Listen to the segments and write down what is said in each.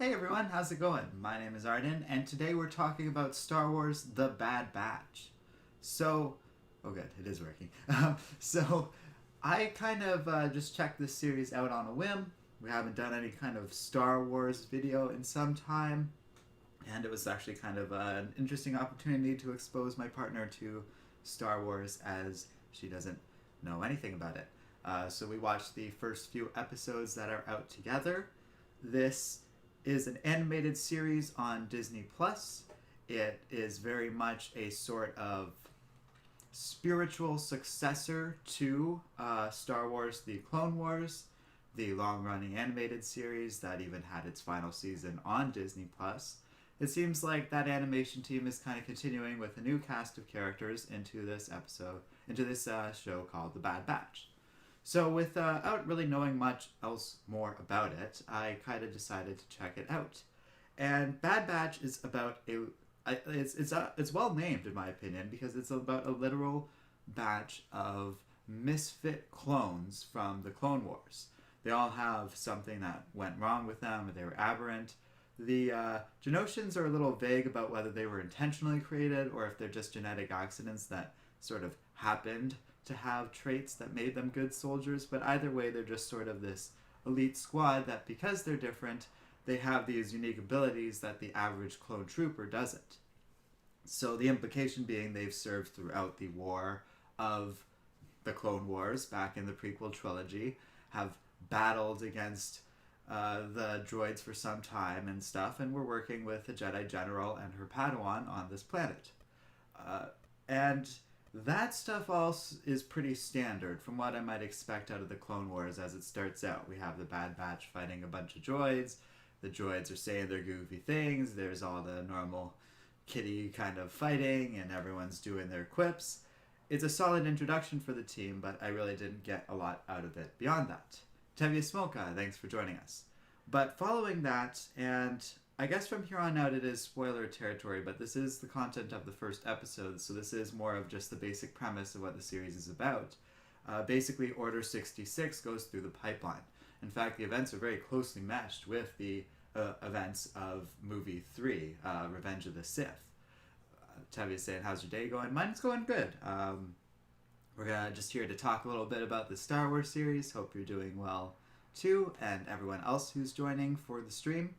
Hey everyone, how's it going? My name is Arden, and today we're talking about Star Wars The Bad Batch. So, oh good, it is working. So, I kind of just checked this series out on a whim. We haven't done any kind of Star Wars video in some time, and it was actually kind of an interesting opportunity to expose my partner to Star Wars as she doesn't know anything about it. So we watched the first few episodes that are out together. This is an animated series on Disney Plus. It is very much a sort of spiritual successor to Star Wars The Clone Wars, the long-running animated series that even had its final season on Disney Plus. It seems like that animation team is kind of continuing with a new cast of characters into this show called The Bad Batch. So without really knowing much else more about it, I kind of decided to check it out. And Bad Batch is about it's well named in my opinion because it's about a literal batch of misfit clones from the Clone Wars. They all have something that went wrong with them, or they were aberrant. The Genoshans are a little vague about whether they were intentionally created or if they're just genetic accidents that sort of happened to have traits that made them good soldiers, but either way they're just sort of this elite squad that because they're different, they have these unique abilities that the average clone trooper doesn't. So the implication being they've served throughout the war of the Clone Wars back in the prequel trilogy, have battled against the droids for some time and stuff, and we're working with a Jedi General and her Padawan on this planet. And that stuff also is pretty standard from what I might expect out of the Clone Wars as it starts out. We have the Bad Batch fighting a bunch of droids. The droids are saying their goofy things. There's all the normal kiddie kind of fighting, and everyone's doing their quips. It's a solid introduction for the team, but I really didn't get a lot out of it beyond that. Tevye Smolka, thanks for joining us. But following that, and I guess from here on out it is spoiler territory, but this is the content of the first episode, so this is more of just the basic premise of what the series is about. Basically, Order 66 goes through the pipeline. In fact, the events are very closely meshed with the events of Movie 3, Revenge of the Sith. Tevye's saying, how's your day going? Mine's going good. We're just here to talk a little bit about the Star Wars series. Hope you're doing well too, and everyone else who's joining for the stream.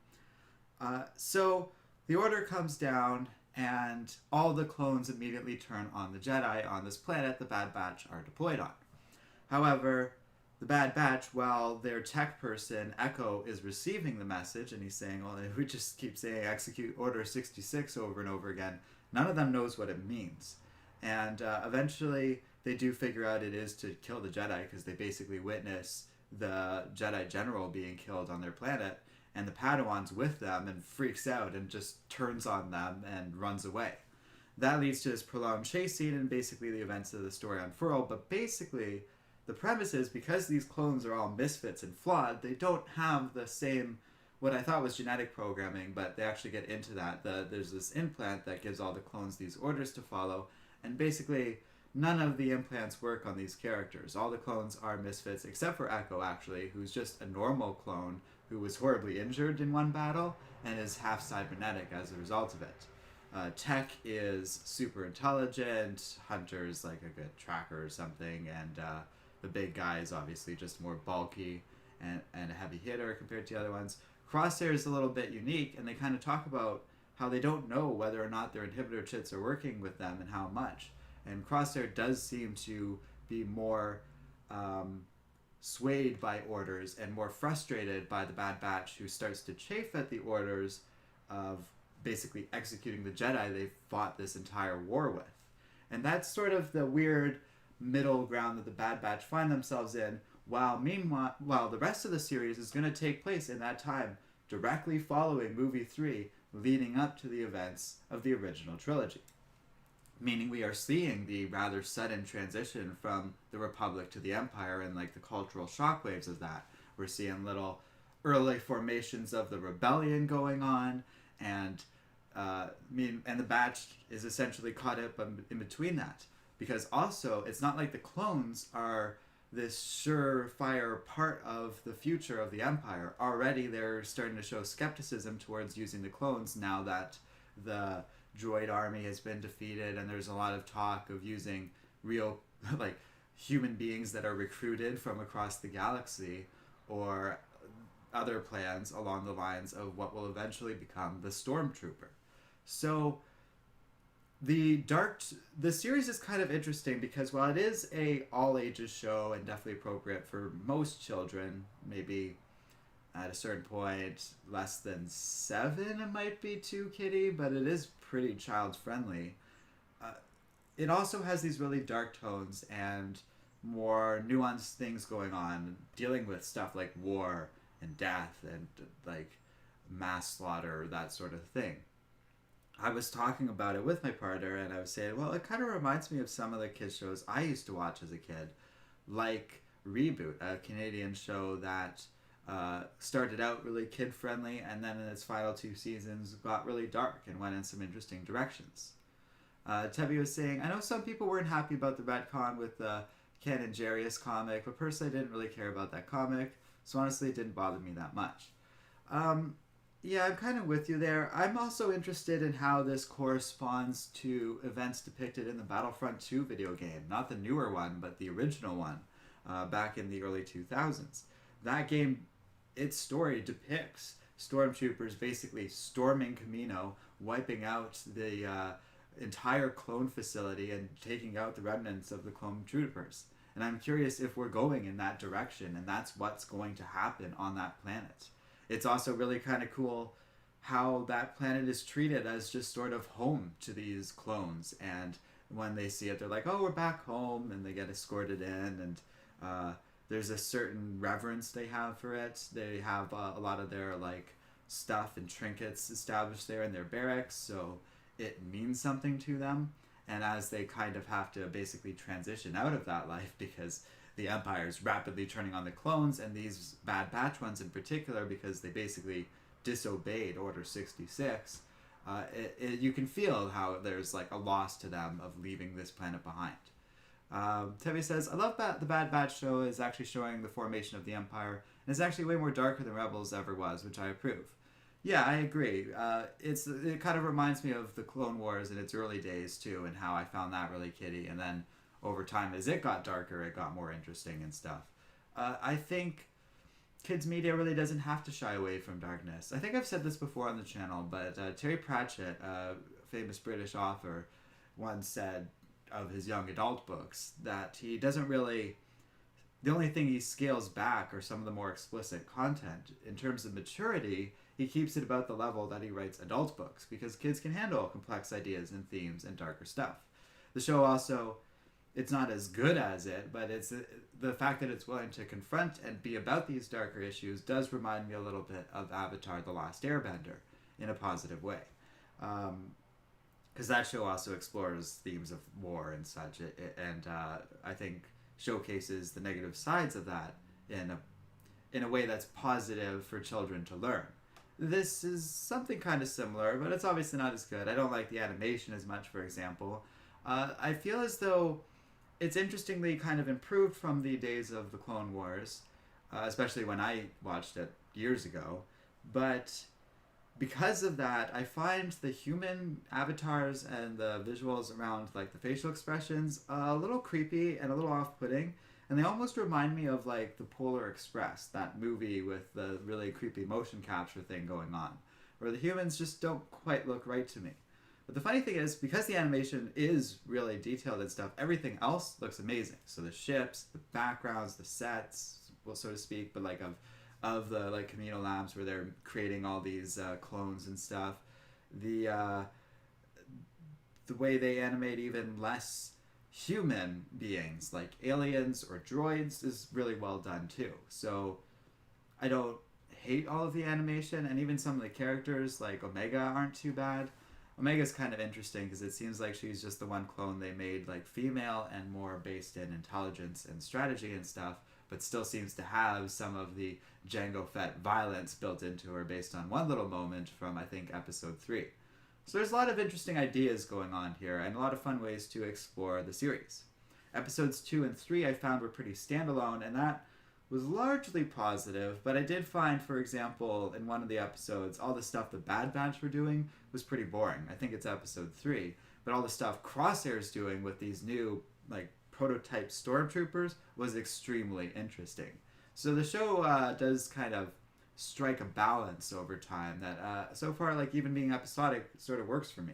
So the Order comes down, and all the clones immediately turn on the Jedi on this planet the Bad Batch are deployed on. However, the Bad Batch, while their tech person, Echo, is receiving the message, and he's saying, well, if we just keep saying execute Order 66 over and over again, none of them knows what it means. And eventually they do figure out it is to kill the Jedi, because they basically witness the Jedi General being killed on their planet, and the Padawan's with them and freaks out and just turns on them and runs away. That leads to this prolonged chase scene and basically the events of the story unfurl. But basically, the premise is because these clones are all misfits and flawed, they don't have the same, what I thought was genetic programming, but they actually get into that. There's this implant that gives all the clones these orders to follow, and basically none of the implants work on these characters. All the clones are misfits, except for Echo, actually, who's just a normal clone who was horribly injured in one battle and is half cybernetic as a result of it. Tech is super intelligent, Hunter's like a good tracker or something, and the big guy is obviously just more bulky and a heavy hitter compared to the other ones. Crosshair is a little bit unique, and they kind of talk about how they don't know whether or not their inhibitor chits are working with them and how much. And Crosshair does seem to be more swayed by orders and more frustrated by the Bad Batch, who starts to chafe at the orders of basically executing the Jedi they've fought this entire war with. And that's sort of the weird middle ground that the Bad Batch find themselves in, while the rest of the series is going to take place in that time, directly following Movie 3, leading up to the events of the original trilogy. Meaning we are seeing the rather sudden transition from the Republic to the Empire and like the cultural shockwaves of that. We're seeing little early formations of the rebellion going on, and the Batch is essentially caught up in between that. Because also, it's not like the clones are this surefire part of the future of the Empire. Already they're starting to show skepticism towards using the clones now that the droid army has been defeated, and there's a lot of talk of using real like human beings that are recruited from across the galaxy, or other plans along the lines of what will eventually become the Stormtrooper. So the series is kind of interesting because while it is a all ages show and definitely appropriate for most children, maybe at a certain point less than 7 it might be too kiddie, but it is pretty child friendly. It also has these really dark tones and more nuanced things going on, dealing with stuff like war and death and like mass slaughter, that sort of thing. I was talking about it with my partner, and I was saying, well, it kind of reminds me of some of the kids shows I used to watch as a kid, like Reboot, a Canadian show that started out really kid friendly, and then in its final 2 seasons got really dark and went in some interesting directions. Tebby was saying, I know some people weren't happy about the retcon with the Canon Jarius comic, but personally I didn't really care about that comic, so honestly it didn't bother me that much. Yeah, I'm kind of with you there. I'm also interested in how this corresponds to events depicted in the Battlefront 2 video game. Not the newer one, but the original one, back in the early 2000s. That game, its story depicts Stormtroopers basically storming Camino, wiping out the entire clone facility and taking out the remnants of the clone troopers. And I'm curious if we're going in that direction, and that's what's going to happen on that planet. It's also really kind of cool how that planet is treated as just sort of home to these clones. And when they see it, they're like, oh, we're back home, and they get escorted in. And there's a certain reverence they have for it. They have a lot of their like stuff and trinkets established there in their barracks, so it means something to them. And as they kind of have to basically transition out of that life because the Empire is rapidly turning on the clones, and these Bad Batch ones in particular, because they basically disobeyed Order 66, you can feel how there's like a loss to them of leaving this planet behind. Tebby says, I love that the Bad Batch show is actually showing the formation of the Empire, and it's actually way more darker than Rebels ever was, which I approve. Yeah, I agree. It kind of reminds me of the Clone Wars in its early days too, and how I found that really kiddie, and then over time, as it got darker, it got more interesting and stuff. I think kids media really doesn't have to shy away from darkness. I think I've said this before on the channel, but Terry Pratchett, a famous British author, once said of his young adult books that he doesn't really... The only thing he scales back are some of the more explicit content. In terms of maturity, he keeps it about the level that he writes adult books, because kids can handle complex ideas and themes and darker stuff. The show also... It's not as good as it, but it's the fact that it's willing to confront and be about these darker issues does remind me a little bit of Avatar: The Last Airbender in a positive way. Because that show also explores themes of war and such, and I think showcases the negative sides of that in a way that's positive for children to learn. This is something kind of similar, but it's obviously not as good. I don't like the animation as much, for example. I feel as though it's interestingly kind of improved from the days of the Clone Wars, especially when I watched it years ago. But because of that, I find the human avatars and the visuals around like the facial expressions a little creepy and a little off-putting. And they almost remind me of like the Polar Express, that movie with the really creepy motion capture thing going on, where the humans just don't quite look right to me. But the funny thing is, because the animation is really detailed and stuff, everything else looks amazing. So the ships, the backgrounds, the sets, well, so to speak, but like of the like Camino labs where they're creating all these clones and stuff. The way they animate even less human beings, like aliens or droids, is really well done too. So I don't hate all of the animation, and even some of the characters like Omega aren't too bad. Omega's kind of interesting because it seems like she's just the one clone they made like female and more based in intelligence and strategy and stuff, but still seems to have some of the Jango Fett violence built into her based on one little moment from, I think, episode 3. So there's a lot of interesting ideas going on here and a lot of fun ways to explore the series. Episodes 2 and 3 I found were pretty standalone, and that was largely positive, but I did find, for example, in one of the episodes, all the stuff the Bad Batch were doing was pretty boring. I think it's episode 3, but all the stuff Crosshair's doing with these new, like, prototype Stormtroopers was extremely interesting. So the show does kind of strike a balance over time that, so far, like, even being episodic sort of works for me.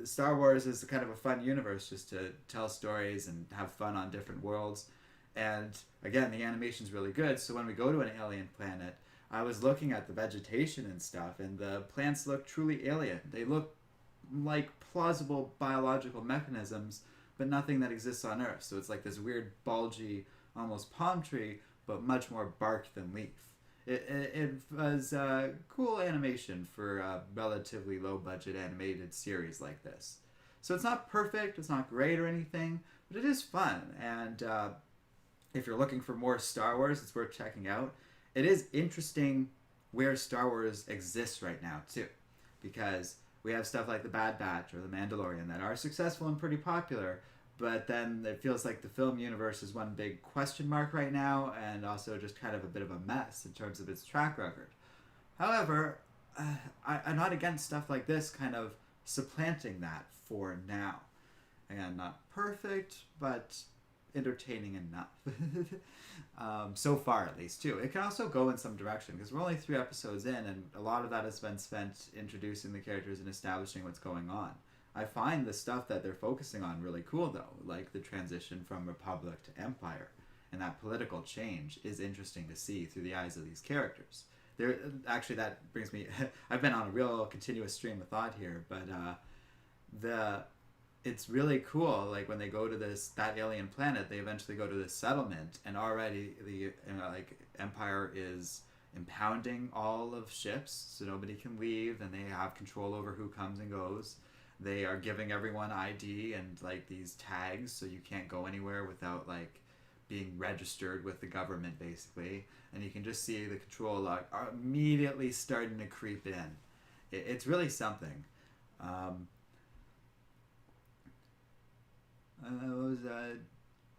Star Wars is kind of a fun universe just to tell stories and have fun on different worlds. And again, the animation's really good, so when we go to an alien planet, I was looking at the vegetation and stuff, and the plants look truly alien. They look like plausible biological mechanisms, but nothing that exists on Earth. So it's like this weird, bulgy, almost palm tree, but much more bark than leaf. It was cool animation for a relatively low-budget animated series like this. So it's not perfect, it's not great or anything, but it is fun, and if you're looking for more Star Wars, it's worth checking out. It is interesting where Star Wars exists right now, too. Because we have stuff like The Bad Batch or The Mandalorian that are successful and pretty popular, but then it feels like the film universe is one big question mark right now, and also just kind of a bit of a mess in terms of its track record. However, I'm not against stuff like this kind of supplanting that for now. Again, not perfect, but entertaining enough. So far, at least, too. It can also go in some direction, because we're only 3 episodes in, and a lot of that has been spent introducing the characters and establishing what's going on. I find the stuff that they're focusing on really cool, though, like the transition from Republic to Empire, and that political change is interesting to see through the eyes of these characters. Actually, that brings me... I've been on a real continuous stream of thought here, but it's really cool, like, when they go to that alien planet, they eventually go to this settlement, and already the Empire is impounding all of ships, so nobody can leave, and they have control over who comes and goes. They are giving everyone ID and, like, these tags, so you can't go anywhere without, like, being registered with the government, basically. And you can just see the control log are immediately starting to creep in. It's really something.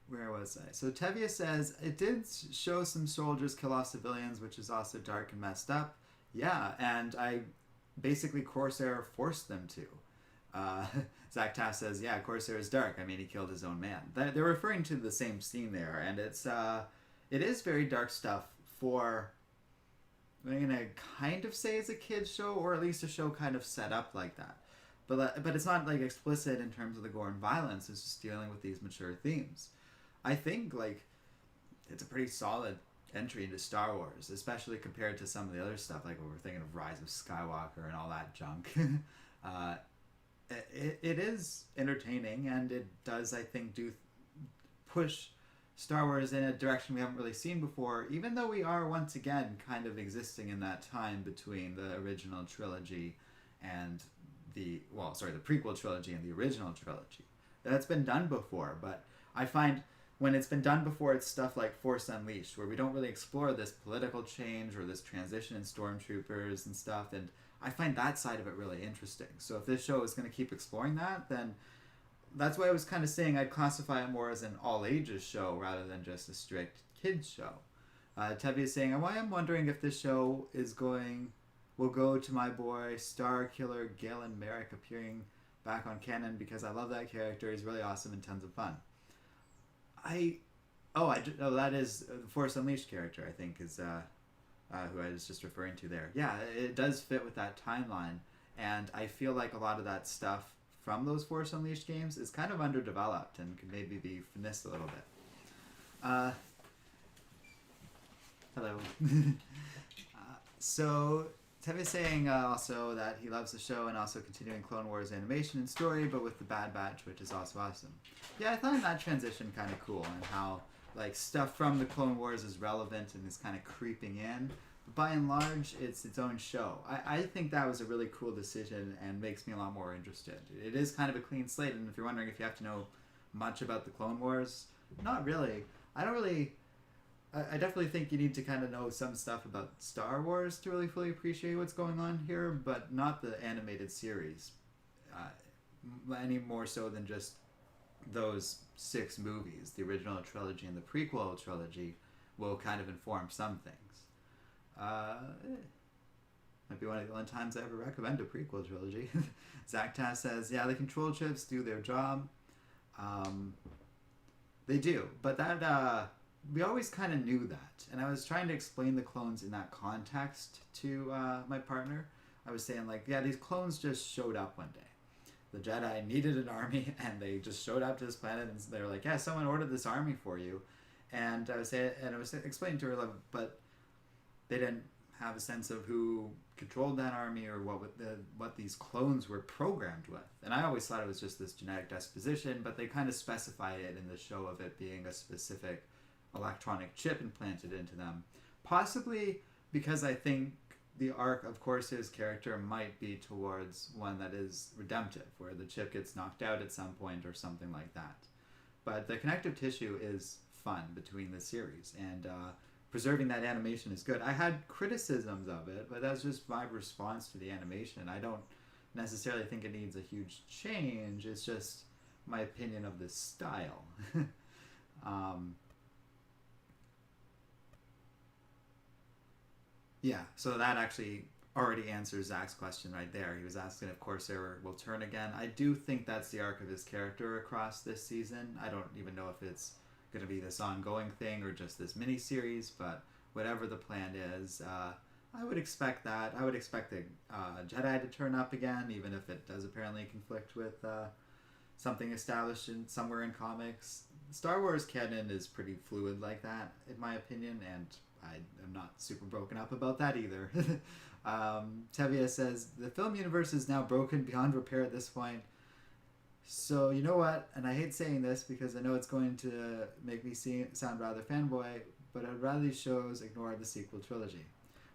Where was I? So Tevye says, it did show some soldiers kill off civilians, which is also dark and messed up. Yeah, and basically Corsair forced them to. Zach Taff says, yeah, Corsair is dark. I mean, he killed his own man. They're referring to the same scene there, and it is very dark stuff for, I'm going to kind of say it's a kid's show, or at least a show kind of set up like that. But it's not, like, explicit in terms of the gore and violence. It's just dealing with these mature themes. I think, like, it's a pretty solid entry into Star Wars, especially compared to some of the other stuff, like when we're thinking of Rise of Skywalker and all that junk. It is entertaining, and it does, I think, push Star Wars in a direction we haven't really seen before, even though we are, once again, kind of existing in that time between the original trilogy and the prequel trilogy and the original trilogy. That's been done before, but I find when it's been done before, it's stuff like Force Unleashed, where we don't really explore this political change or this transition in Stormtroopers and stuff, and I find that side of it really interesting. So if this show is going to keep exploring that, then that's why I was kind of saying I'd classify it more as an all-ages show rather than just a strict kids show. Tevye is saying, I am wondering if this show will go to my boy Star Killer Galen Merrick appearing back on Canon, because I love that character. He's really awesome and tons of fun. That is the Force Unleashed character, I think, is who I was just referring to there. Yeah, it does fit with that timeline, and I feel like a lot of that stuff from those Force Unleashed games is kind of underdeveloped and could maybe be finessed a little bit. Hello. So Tevye is saying also that he loves the show and also continuing Clone Wars animation and story, but with the Bad Batch, which is also awesome. Yeah, I thought that transition kind of cool, and how, like, stuff from the Clone Wars is relevant and is kind of creeping in. But by and large, it's its own show. I think that was a really cool decision and makes me a lot more interested. It is kind of a clean slate, and if you're wondering if you have to know much about the Clone Wars, not really. I definitely think you need to kind of know some stuff about Star Wars to really fully appreciate what's going on here, but not the animated series. Any more so than just those 6 movies, the original trilogy and the prequel trilogy, will kind of inform some things. Might be one of the only times I ever recommend a prequel trilogy. Zach Tass says, yeah, the control chips do their job. They do, but that we always kind of knew that, and I was trying to explain the clones in that context to my partner. I was saying, like, yeah, these clones just showed up one day. The Jedi needed an army, and they just showed up to this planet, and they were like, yeah, someone ordered this army for you. And I was explaining to her, like, but they didn't have a sense of who controlled that army or what these clones were programmed with. And I always thought it was just this genetic disposition, but they kind of specified it in the show of it being a specific electronic chip implanted into them. Possibly because I think the arc of Corsair's character might be towards one that is redemptive, where the chip gets knocked out at some point or something like that. But the connective tissue is fun between the series, and preserving that animation is good. I had criticisms of it, but that's just my response to the animation. I don't necessarily think it needs a huge change. It's just my opinion of the style. Yeah, so that actually already answers Zach's question right there. He was asking if Corsair will turn again. I do think that's the arc of his character across this season. I don't even know if it's going to be this ongoing thing or just this mini-series, but whatever the plan is, I would expect that. I would expect the Jedi to turn up again, even if it does apparently conflict with something established somewhere in comics. Star Wars canon is pretty fluid like that, in my opinion, and I am not super broken up about that either. Tevia says, the film universe is now broken beyond repair at this point. So, you know what? And I hate saying this because I know it's going to make me sound rather fanboy, but I'd rather these shows ignore the sequel trilogy.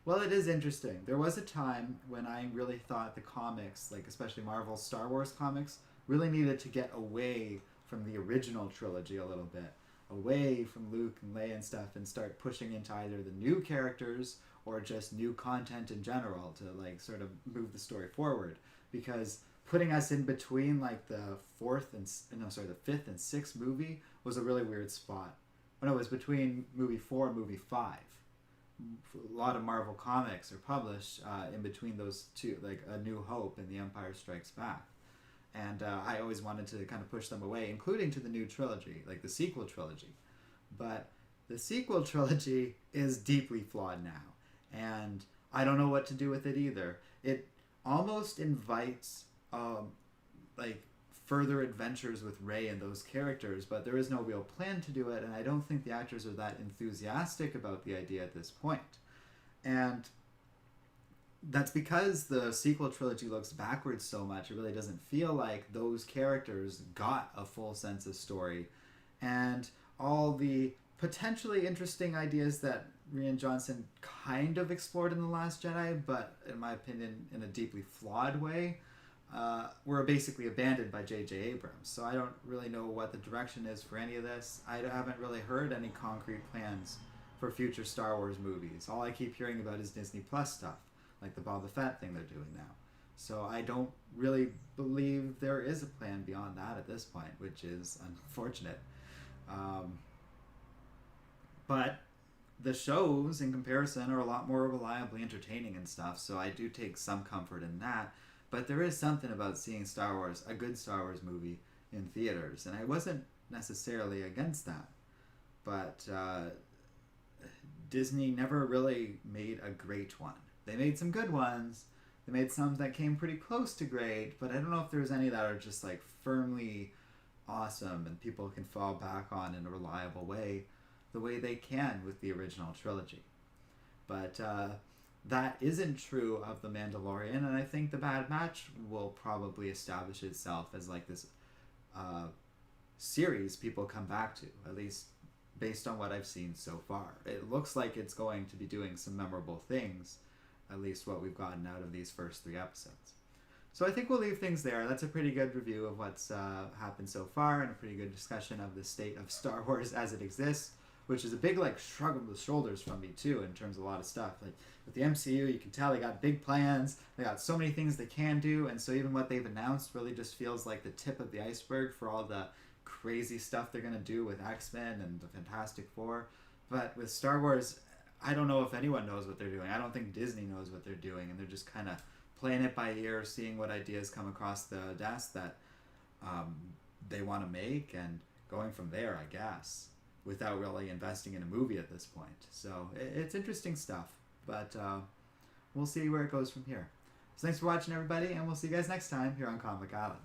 Well, it is interesting. There was a time when I really thought the comics, like especially Marvel's Star Wars comics, really needed to get away from the original trilogy a little bit. Away from Luke and Leia and stuff, and start pushing into either the new characters or just new content in general to like sort of move the story forward. Because putting us in between like the fifth and sixth movie was a really weird spot. Oh no, it was between movie 4 and movie 5. A lot of Marvel comics are published in between those two, like A New Hope and The Empire Strikes Back. And I always wanted to kind of push them away, including to the new trilogy, like the sequel trilogy. But the sequel trilogy is deeply flawed now, and I don't know what to do with it either. It almost invites like further adventures with Rey and those characters, but there is no real plan to do it, and I don't think the actors are that enthusiastic about the idea at this point. And that's because the sequel trilogy looks backwards so much. It really doesn't feel like those characters got a full sense of story. And all the potentially interesting ideas that Rian Johnson kind of explored in The Last Jedi, but in my opinion in a deeply flawed way, were basically abandoned by J.J. Abrams. So I don't really know what the direction is for any of this. I haven't really heard any concrete plans for future Star Wars movies. All I keep hearing about is Disney Plus stuff, like the Boba Fett thing they're doing now. So I don't really believe there is a plan beyond that at this point, which is unfortunate. But the shows, in comparison, are a lot more reliably entertaining and stuff, so I do take some comfort in that. But there is something about seeing Star Wars, a good Star Wars movie, in theaters, and I wasn't necessarily against that. But Disney never really made a great one. They made some good ones. They made some that came pretty close to great, but I don't know if there's any that are just like firmly awesome and people can fall back on in a reliable way, the way they can with the original trilogy. But that isn't true of The Mandalorian, and I think The Bad Batch will probably establish itself as like this series people come back to, at least based on what I've seen so far. It looks like it's going to be doing some memorable things, at least what we've gotten out of these first 3 episodes. So I think we'll leave things there. That's a pretty good review of what's happened so far, and a pretty good discussion of the state of Star Wars as it exists, which is a big like shrug of the shoulders from me too in terms of a lot of stuff. Like with the MCU, you can tell they got big plans, they got so many things they can do, and so even what they've announced really just feels like the tip of the iceberg for all the crazy stuff they're gonna do with X-Men and the Fantastic Four. But with Star Wars, I don't know if anyone knows what they're doing. I don't think Disney knows what they're doing, and they're just kind of playing it by ear, seeing what ideas come across the desk that they want to make, and going from there, I guess, without really investing in a movie at this point. So it's interesting stuff, but we'll see where it goes from here. So thanks for watching, everybody, and we'll see you guys next time here on Comic Island.